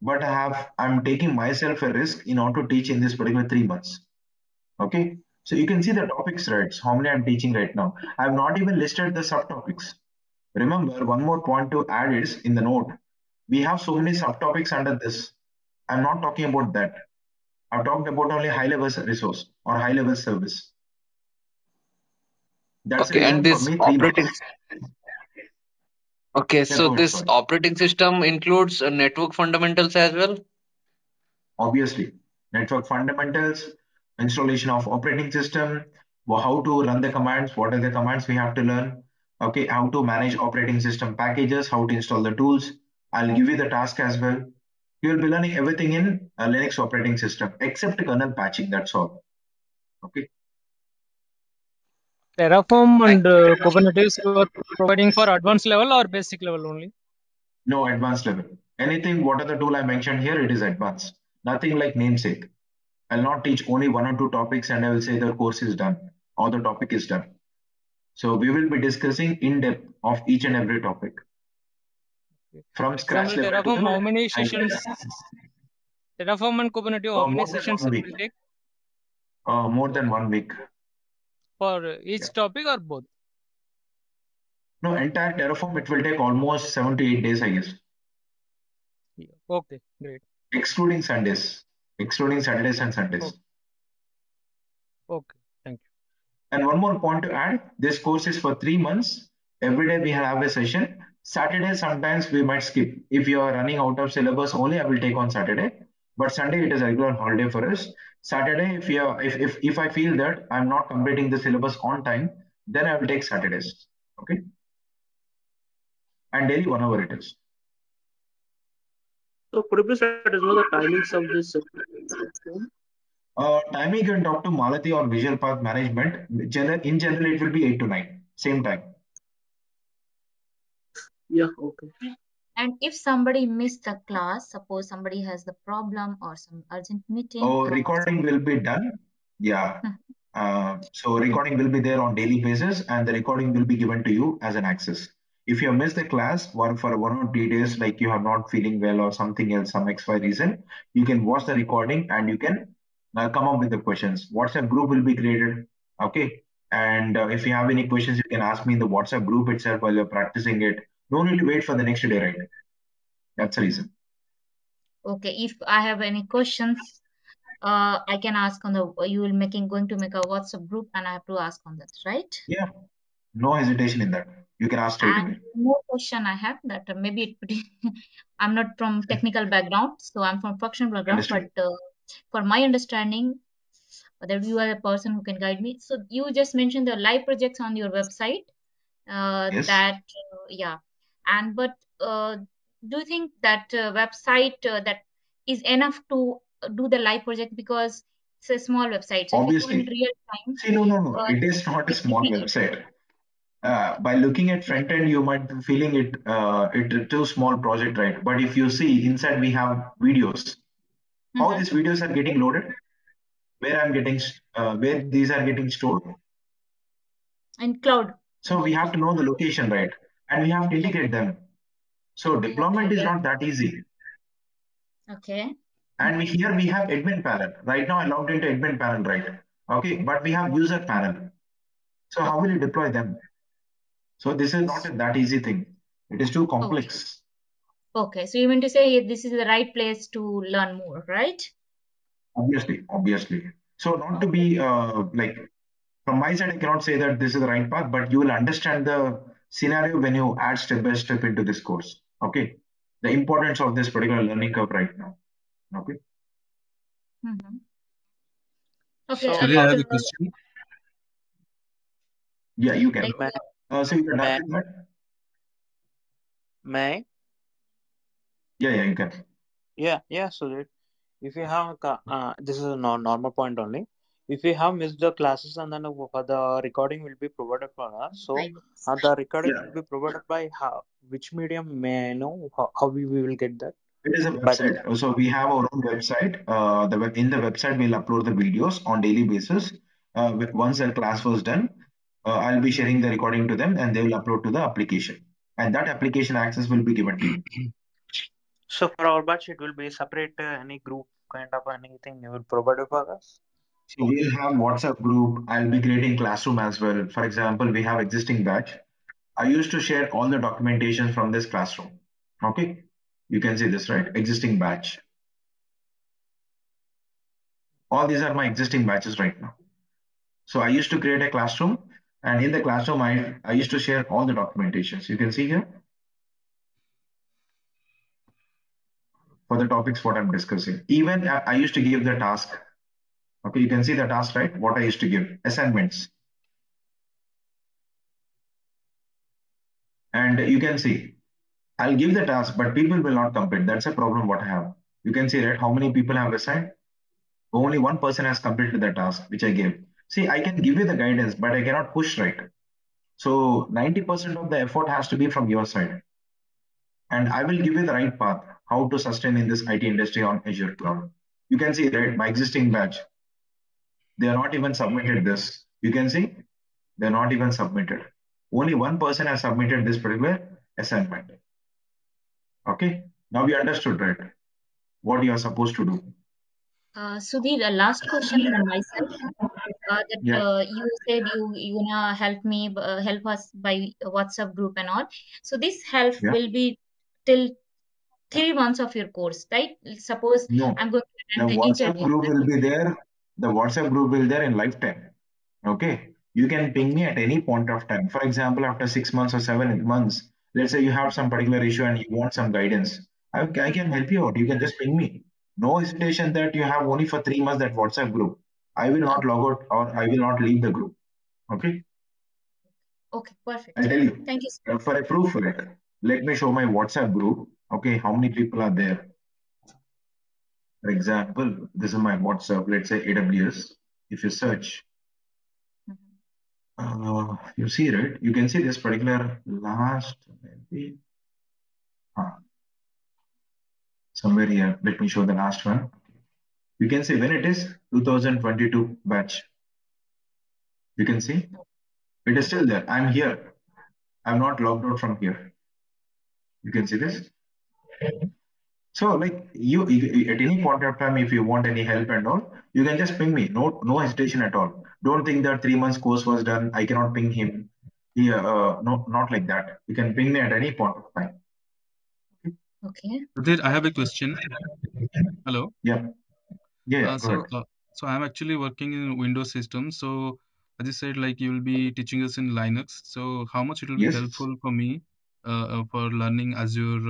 But I'm taking myself a risk in order to teach in this particular 3 months. Okay. So you can see the topics, right? So how many I'm teaching right now. I have not even listed the subtopics. Remember, one more point to add is in the note. We have so many subtopics under this. I'm not talking about that. I've talked about only high level resource or high level service. That's the Okay, and reason for this me 3 months. operating. Okay, Yeah, so go ahead. this Sorry. operating system includes network fundamentals as well. Obviously, network fundamentals, installation of operating system, how to run the commands, what are the commands we have to learn. Okay, how to manage operating system packages, how to install the tools. I'll give you the task as well. You will be learning everything in a Linux operating system except kernel patching. That's all. Okay. Terraform Thank and Kubernetes you are providing for advanced level or basic level only? No advanced level. Anything, what are the tool I mentioned here, it is advanced. Nothing like namesake. I'll not teach only one or two topics and I will say the course is done or the topic is done. So we will be discussing in depth of each and every topic from scratch Example, level to Terraform, how the many high level. sessions? Terraform and Kubernetes, how many More than sessions 1 it week. will take More than 1 week. for Yeah. each topic or both? No, entire Terraform, it will take almost 7 to 8 days, I guess. Yeah. Okay, great. Excluding Sundays. Excluding Saturdays and Sundays. Okay, thank you. And one more point to add, this course is for 3 months. Every day we have a session. Saturday, sometimes we might skip. If you are running out of syllabus only, I will take on Saturday. But Sunday, it is a regular holiday for us. Saturday, if I feel that I'm not completing the syllabus on time, then I will take Saturdays. Okay. And daily 1 hour it is. So could you please let us know the timings of this session? Timing you can talk to Malati or Visualpath management. In general, it will be 8 to 9, same time. Yeah, okay. And if somebody missed the class, suppose somebody has the problem or some urgent meeting. Recording will be done. Yeah. So recording will be there on daily basis and the recording will be given to you as an access. If you have missed the class for 1 or 2 days, like you are not feeling well or something else, some XY reason, you can watch the recording and you can come up with the questions. WhatsApp group will be created. Okay. And if you have any questions, you can ask me in the WhatsApp group itself while you're practicing it. No need to wait for the next day, right? That's the reason. Okay, if I have any questions, I can ask on the, you will going to make a WhatsApp group and I have to ask on that, right? Yeah. No hesitation in that. You can ask straight And away. more question I have that maybe I'm not from technical background, so I'm from functional background, but Understood. for my understanding, that you are a person who can guide me. So you just mentioned the live projects on your website. Yes. That yeah, and but do you think that website that is enough to do the live project, because it's a small website, so if you do in Obviously. real time, See, no. It is not a it will small be website. By looking at front end, you might be feeling it too small project, right? But if you see inside, we have videos. How these videos are getting loaded, where these are getting stored. in cloud. So we have to know the location, right? And we have to Yeah. integrate them. So deployment is Okay. not that easy. Okay. And here we have admin panel. Right now I logged into admin panel, right? Okay, but we have user panel. So how will you deploy them? So this is not that easy thing. It is too Okay. complex. Okay. So you mean to say this is the right place to learn more, right? Obviously. So not to Okay. be like from my side, I cannot say that this is the right path, but you will understand the scenario when you add step by step into this course. Okay, the importance of this particular learning curve right now. Okay. Mm-hmm. Okay. So, Sorry, I have a question. Yeah, you Like can. may, So you're done may, with that? may, Yeah, you can. yeah. So that if you have, this is a normal point only. If you have missed the classes and then the recording will be provided for us. So, I the recording Yeah. will be provided by which medium, may I know how we will get that? It is a But website. So we have our own website. In the website, we'll upload the videos on daily basis. Once the class was done, I'll be sharing the recording to them, and they will upload to the application. And that application access will be given to you. so for our batch, it will be separate any group kind of anything you will provide for us. So we'll have WhatsApp group. I'll be creating classroom as well. For example, we have existing batch. I used to share all the documentation from this classroom. Okay, you can see this, right? Existing batch. All these are my existing batches right now. So I used to create a classroom, and in the classroom, I used to share all the documentations. You can see here for the topics what I'm discussing. Even I used to give the task. Okay, you can see the task, right? What I used to give assignments, and you can see I'll give the task, but people will not complete. That's a problem what I have. You can see, right? How many people have assigned? Only one person has completed the task which I gave. See, I can give you the guidance, but I cannot push, right? So 90% of the effort has to be from your side. And I will give you the right path, how to sustain in this IT industry on Azure cloud. You can see, right, my existing batch, they are not even submitted this. You can see, they're not even submitted. Only one person has submitted this particular assignment. Okay, now we understood, right, what you are supposed to do. Sudhir, the last question from my side. That Yeah, you said you gonna help us by WhatsApp group and all. So this help yeah. will be till 3 months of your course, right? Suppose No, I'm going to the attend the WhatsApp interview. group will be there. The WhatsApp group will be there in lifetime. Okay. You can ping me at any point of time. For example, after 6 months or 7 months, let's say you have some particular issue and you want some guidance. I can help you out. You can just ping me. No hesitation that you have only for 3 months that WhatsApp group. I will not Okay, log out or I will not leave the group. Okay. okay, I'll perfect. tell you. Thank you. For a proof for it, let me show my WhatsApp group. Okay. How many people are there? For example, this is my WhatsApp, let's say AWS. If you search, Mhm. you see, right? You can see this particular last, maybe, uh, somewhere here. Let me show the last one. You can see when it is 2022 batch. You can see it is still there. I'm here. I'm not logged out from here. You can see this. So, like at any point of time, if you want any help and all, you can just ping me. No, no hesitation at all. Don't think that 3 months course was done. I cannot ping him. Yeah, no, not like that. You can ping me at any point of time. Okay. Sudhir, I have a question. Hello. Yeah, yeah, yeah. Uh, Go so, ahead. uh, so I'm actually working in Windows system. So, as you said, like you will be teaching us in Linux. So, how much it will be Yes. helpful for me for learning Azure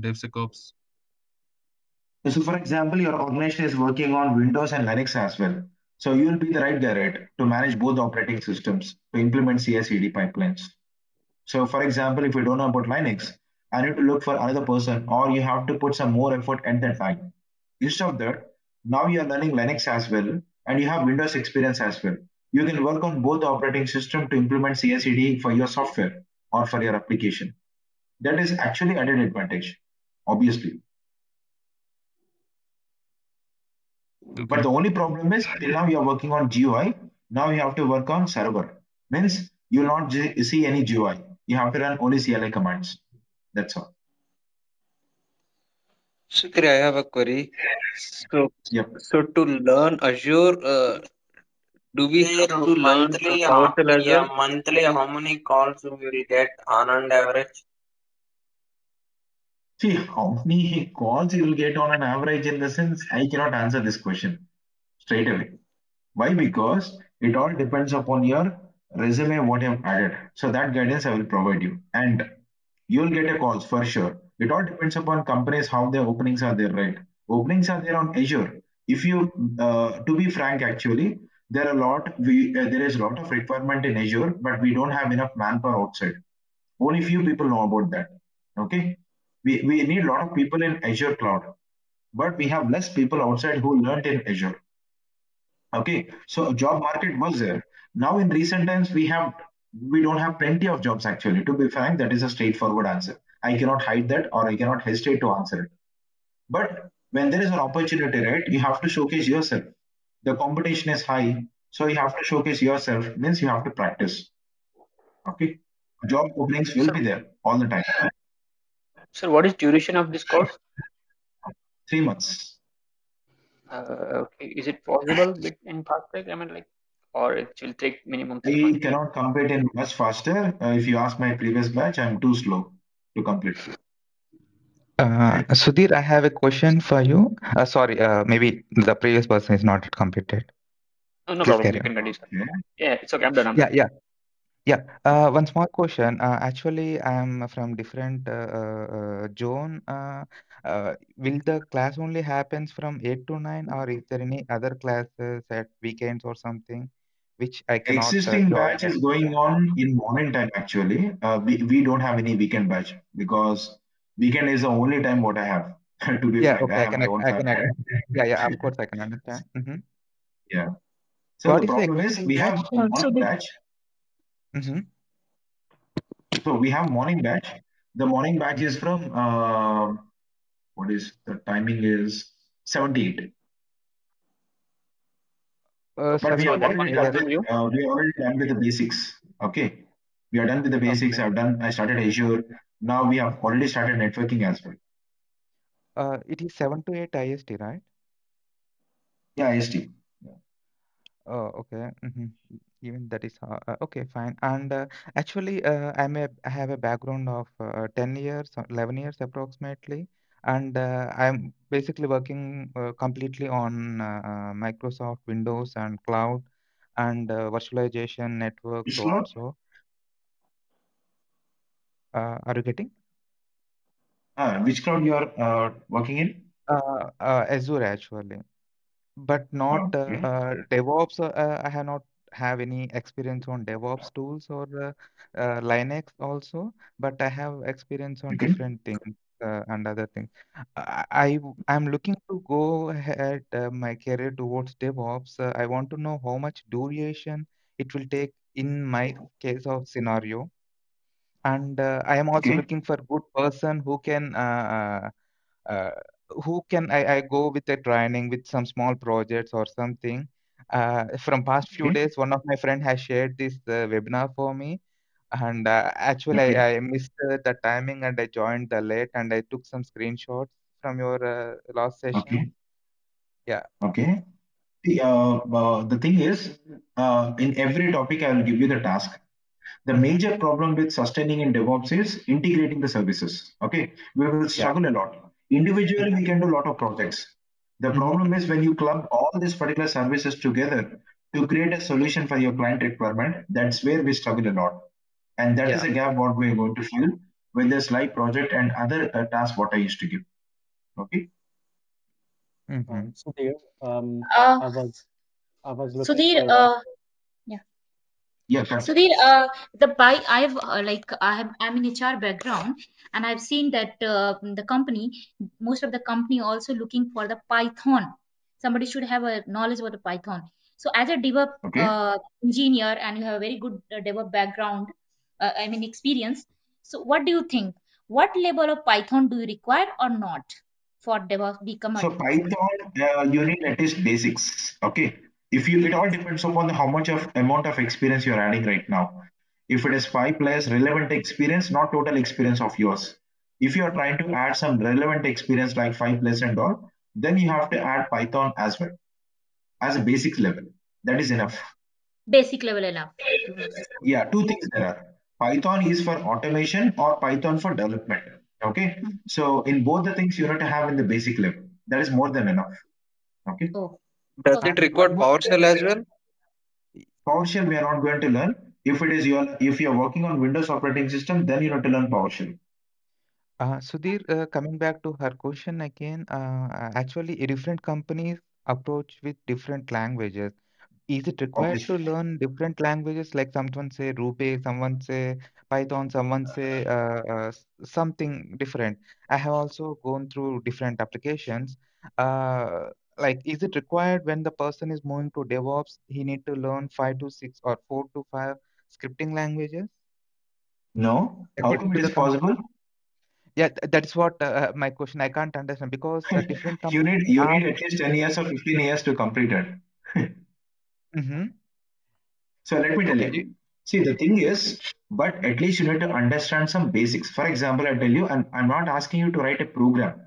DevSecOps? So, for example, your organization is working on Windows and Linux as well. So, you will be the right guy, right, to manage both operating systems to implement CI/CD pipelines. So, for example, if you don't know about Linux, I need to look for another person, or you have to put some more effort at that time. Instead of that, now you are learning Linux as well, and you have Windows experience as well. You can work on both operating system to implement CI/CD for your software or for your application. That is actually added advantage, obviously. But Okay. the only problem is till now you are working on GUI. Now you have to work on server. Means you will not see any GUI. You have to run only CLI commands. That's all. Sukri, I have a query. So, Yep. so to learn Azure, do we have There to learn monthly, PowerShell as yeah, well? monthly, how many calls you will get on an average? See how many calls you will get on an average in the sense I cannot answer this question straight away. Why? Because it all depends upon your resume, what you have added. So that guidance I will provide you. And you'll get a calls for sure. It all depends upon companies how their openings are there, right? Openings are there on Azure. If you, to be frank, actually, there is a lot of requirement in Azure, but we don't have enough manpower outside. Only few people know about that. Okay, we need a lot of people in Azure cloud, but we have less people outside who learned in Azure. Okay, so job market was there. Now in recent times we don't have plenty of jobs actually. To be frank, that is a straightforward answer. I cannot hide that or I cannot hesitate to answer it. But when there is an opportunity, right, you have to showcase yourself. The competition is high, so you have to showcase yourself. Means you have to practice. Okay, job openings will Sir, be there all the time. sir, what is duration of this course? 3 months. Okay, is it possible bit in fast track? I mean, like, or it will take minimum 3 months. I cannot complete in much faster. If you ask my previous batch, I'm too slow to complete. Sudhir, I have a question for you. Sorry, maybe the previous person is not completed. No, no Please problem. carry You on. can continue, sir. Okay. Yeah, it's okay. I'm done. I'm Yeah, done. yeah, yeah. One small question. Actually, I'm from different zone. Will the class only happens from 8 to 9, or is there any other classes at weekends or something which I cannot Existing join batch at? is going on in morning time actually. We don't have any weekend batch because weekend is the only time what I have. To be Yeah, frank, I okay, have my own I can, family. yeah, yeah, of course, I can understand. Yeah. So the What is the problem is existing we have batch? So morning the batch. Mm-hmm. So we have morning batch. The morning batch is from what is the timing is 78. But we So have 7 that to already must done 8. consume with you. we are already done with the basics. Okay. We are done with the basics. Okay. I started Azure. Now we have already started networking as well. It is 7 to 8 IST, right? Yeah, IST. Oh, okay. Even that is okay, fine. And actually, I have a background of 10 years, 11 years approximately, and I'm basically working completely on Microsoft Windows and cloud and virtualization networks Which cloud? also. Are you getting? Which cloud you are working in? Azure actually. But not Okay. DevOps. I have not have any experience on DevOps tools or Linux also, but I have experience on Okay. different things and other things. I'm looking to go ahead my career towards DevOps. I want to know how much duration it will take in my case of scenario, and I am also Okay. looking for good person uh, who can I go with a training with some small projects or something. From past few Okay. days, one of my friend has shared this webinar for me, and actually Okay. I missed the timing and I joined the late and I took some screenshots from your last session. Okay. Yeah, Okay. The thing is, in every topic, I will give you the task. The major problem with sustaining in DevOps is integrating the services. Okay, we will yeah. struggle a lot. Individually, we can do a lot of projects. The Mm-hmm. problem is when you club all these particular services together to create a solution for your client requirement, that's where we struggle a lot. And that is Yeah. a gap what we're going to fill with this live project and other tasks what I used to give. Okay. Mm-hmm. So there, uh, I was I was looking Sudhir, for yeah. Yeah, correct. Sudhir, the by I've like I'm in HR background, and I've seen that the company, most of the company also looking for the Python. Somebody should have a knowledge about the Python. So as a DevOps Okay. engineer, and you have a very good DevOps background, I mean experience. So what do you think? What level of Python do you require or not for DevOps become a So DevOps? Python, you need at least basics. Okay. If you, it all depends upon the, how much of amount of experience you're adding right now. If it is 5 plus relevant experience, not total experience of yours. If you are trying to add some relevant experience like 5 plus and all, then you have to add Python as well as a basic level. That is enough. Basic level enough. Yeah, two things there are. Python is for automation or Python for development. Okay. Mhm. So in both the things you have to have in the basic level. That is more than enough. Okay. Oh, Does okay. it And one require more thing. PowerShell as well? PowerShell we are not going to learn. If it is your if you are working on Windows operating system, then you have to learn PowerShell. Sudhir, coming back to her question again, actually, different companies approach with different languages. Is it required to Obviously. learn different languages? Like someone say Ruby, someone say Python, someone say something different. I have also gone through different applications. Like, is it required when the person is moving to DevOps, he need to learn 5 to 6 or 4 to 5 scripting languages No. How according come to it the is company? possible? Yeah, that's what my question. I can't understand because different you companies need you are. need at least 10 years or 15 years to complete it. Mm-hmm. So let me tell Okay. you. See, the thing is, but at least you need to understand some basics. For example, I tell you, I'm not asking you to write a program.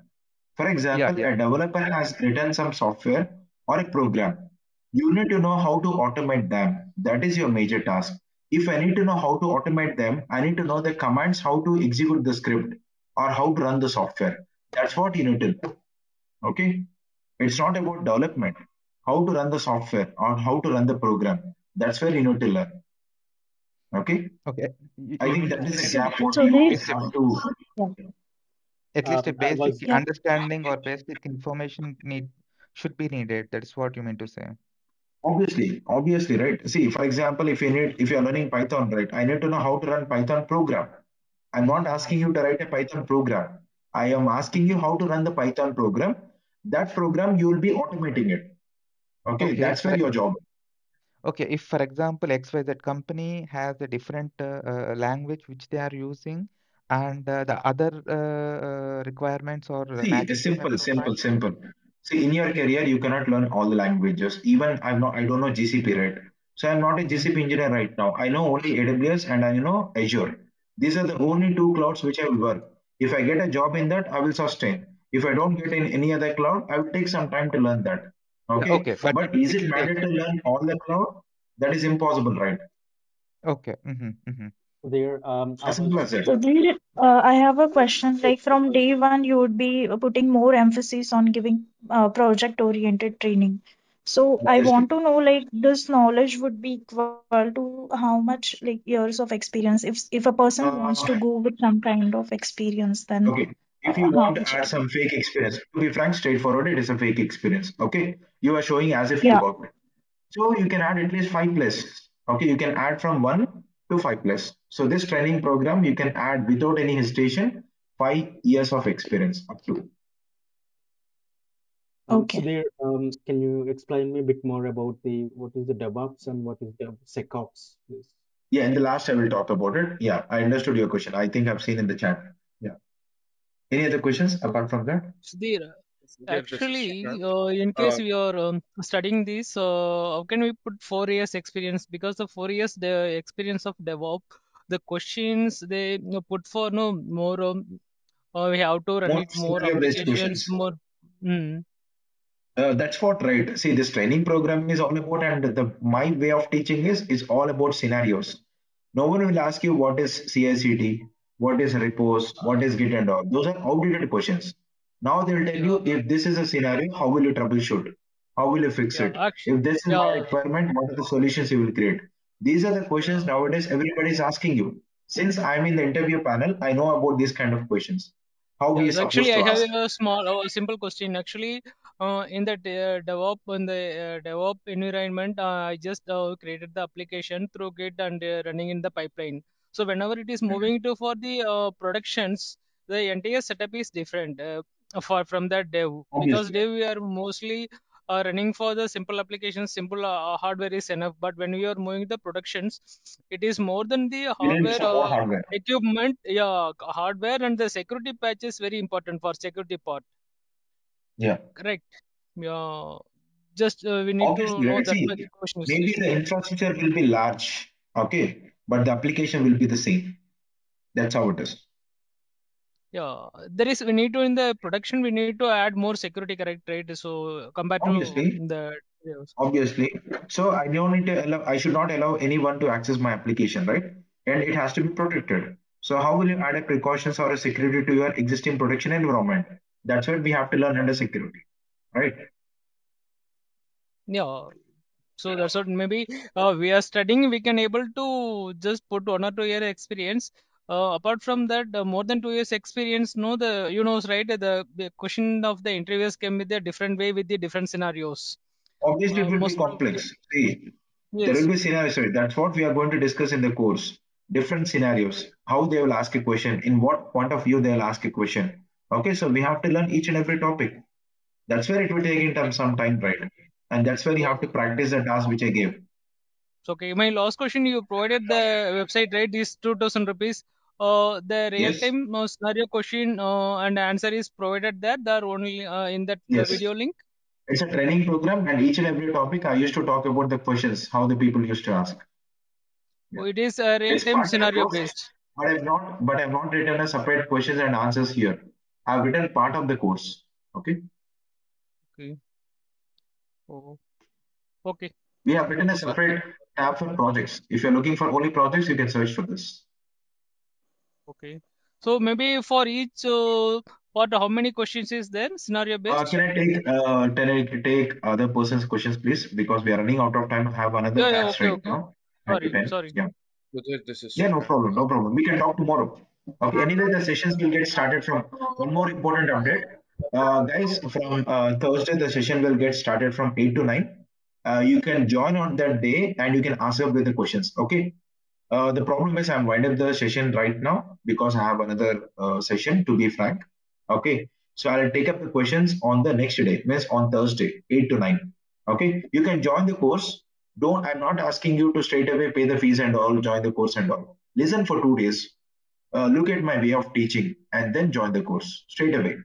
For Yeah, example, yeah. a developer has written some software or a program. You need to know how to automate them. That is your major task. If I need to know how to automate them, I need to know the commands, how to execute the script or how to run the software. That's what you need to know. Okay. It's not about development, how to run the software or how to run the program. That's where you need to learn. Okay. Okay. I You think mean that to is say a So, gap what so you they, guys have to. yeah, at least a I basic was yeah. understanding or basic information should be needed. That's what you mean to say. Obviously, right? See, for example, if you're learning Python, right, I need to know how to run Python program. I'm not asking you to write a Python program. I am asking you how to run the Python program. That program you will be automating it. Okay, Okay. that's where your job. Okay, if for example XYZ company has a different language which they are using and the other requirements or See, matches to my profile. simple. See, in your career, you cannot learn all the languages. Even I don't know GCP, right? So I'm not a Mhm. GCP engineer right now. I know only AWS and I know Azure. These are the only two clouds which I will work. If I get a job in that, I will sustain. If I don't get in any other cloud, I will take some time to learn that. Yeah, Okay. okay, but But is it it takes. mandatory to learn all the cloud? That is impossible, right? Okay. Mm-hmm. there. I As simple as was that. So, I have a question. Like from day one, you would be putting more emphasis on giving project-oriented training. So, I Obviously. want to know, like, this knowledge would be equal to how much, like, years of experience? If a person wants to Uh, go with some kind of experience, then Okay. If you how want to much it add would be? some fake experience, to be frank, straightforward, it is a fake experience. Okay. You are showing as if you Yeah. worked. So you can add at least 5 plus. Okay. You can add from 1 to 5 plus. So this training program, you can add without any hesitation 5 years of experience up to. so Okay. there. Can you explain me a bit more about the what is the DevOps and what is the SecOps, please? Yeah. In the last, I will talk about it. Yeah. I understood your question. I think I've seen in the chat. Yeah. Any other questions apart from that? Sudhir, Sudhir, this is Siddharth. actually, in case we are studying this, how can we put 4 years experience? Because the 4 years, the experience of DevOps, the questions they put for no more, we have to run More it more scenario based applications, questions. more. Mm, That's what, right. See, this training program is all about, and the my way of teaching is all about scenarios. No one will ask you what is CI/CD, what is repos, what is Git, and all. Those are outdated questions. Now they will tell yeah, you if this is a scenario, how will you troubleshoot? How will you fix yeah, it? actually, If this is my yeah, requirement, what are the solutions you will create? These are the questions yeah. nowadays everybody is asking you. Since I'm in the interview panel, I know about these kind of questions. How we are Yes, supposed actually, I to have ask. a small, simple question. Actually, in the DevOps environment, I just created the application through Git and running in the pipeline. So whenever it is moving to for the productions, the entire setup is different for from that dev, because Obviously, dev we are mostly running for the simple applications, simple hardware is enough. But when we are moving the productions, it is more than the we need hardware. some more hardware. Equipment, yeah, hardware and the security patch is very important for security part. Yeah. Correct. Yeah, just we need to Obviously, know right? that See, much questions. maybe the infrastructure will be large, okay, but the application will be the same. That's how it is. Yeah, there is we need to in the production we need to add more security, correct, right? So compared to Obviously, the yes. obviously. So I don't need to allow, I should not allow anyone to access my application, right? And it has to be protected. So how will you add a precautions or a security to your existing production environment? That's what we have to learn under security, right? Yeah. So that's what maybe we are studying. We can able to just put 1 or 2 year experience. Apart from that, more than 2 years experience. No, the you know right. The question of the interviews can be the different way with the different scenarios. Obviously, it will be Most probably, complex. See, there will yes. be scenarios. Right? That's what we are going to discuss in the course. Different scenarios, how they will ask a question, in what point of view they will ask a question. Okay, so we have to learn each and every topic. That's where it will take in some time, right? And that's where you have to So, practice the task which I gave. so okay. My last question: you provided the website, right? This 2,000 rupees. the Yes, real-time scenario question and answer is provided there. They are only in that yes. video link. It's a training program, and each and every topic I used to talk about the questions, how the people used to ask. Yeah. Oh, it is It's real-time part of the scenario course, based. but I've not written a separate questions and answers here. I've written part of the course. Okay. Okay. Oh, okay. We have written a separate tab for projects. If you're looking for only projects, you can search for this. Okay. So maybe for each part, how many questions is there? Scenario based? Can I take other person's questions, please? Because we are running out of time. I have another Yeah, yeah. batch Okay, right okay. now. 9 to 10. Sorry. Yeah. Sudhir, this is Yeah, no Srikanth. problem. No problem. We can talk tomorrow. Okay. Anyway, the sessions will get started from one more important update. Guys, from Thursday, the session will get started from 8 to 9. You can join on that day and you can ask up with the questions. Okay. The problem is I'm winding up the session right now because I have another session, to be frank. Okay. So I'll take up the questions on the next day, means on Thursday, 8 to 9. Okay. You can join the course. I'm not asking you to straight away pay the fees and all, join the course and all. Listen for 2 days. Look at my way of teaching and then join the course straight away.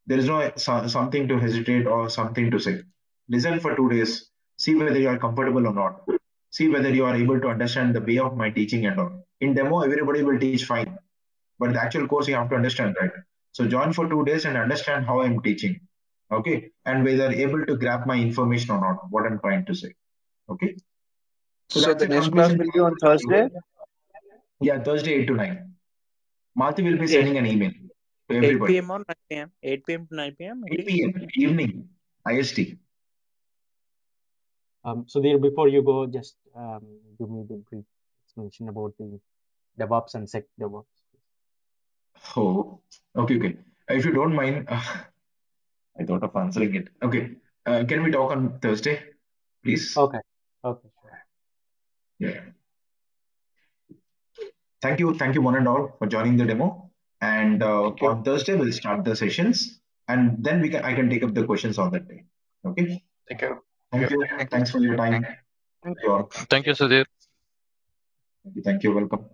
There is no something to hesitate or something to say. Listen for 2 days. See whether you are comfortable or not. See whether you are able to understand the way of my teaching and all. In demo, everybody will teach fine, but the actual course you have to understand, right? So join for 2 days and understand how I'm teaching. Okay, and whether able to grab my information or not. What I'm trying to say. Okay. So So that's the a next class conclusion will be part on of the video. Thursday, Yeah, Thursday 8 to 9. Malti will be 8 sending an email to 8 everybody. p.m. or 9 p.m. 8 p.m. to 9 p.m. it 8 is. p.m. evening, IST. Sudhir, before you go, just give me the brief explanation about the DevOps and SecDevOps. Oh, okay, okay. If you don't mind, I thought of answering it. Okay. Can we talk on Thursday, please? Okay. Okay, sure. Yeah. Thank you, one and all, for joining the demo. And Thank you. on Thursday, we'll start the sessions, and then I can take up the questions on that day. Okay. Thank you. Thank you. Thank you. Thanks for your Thank time. you. Thank Thank you all. Thank you, Sudhir. Thank you. Welcome.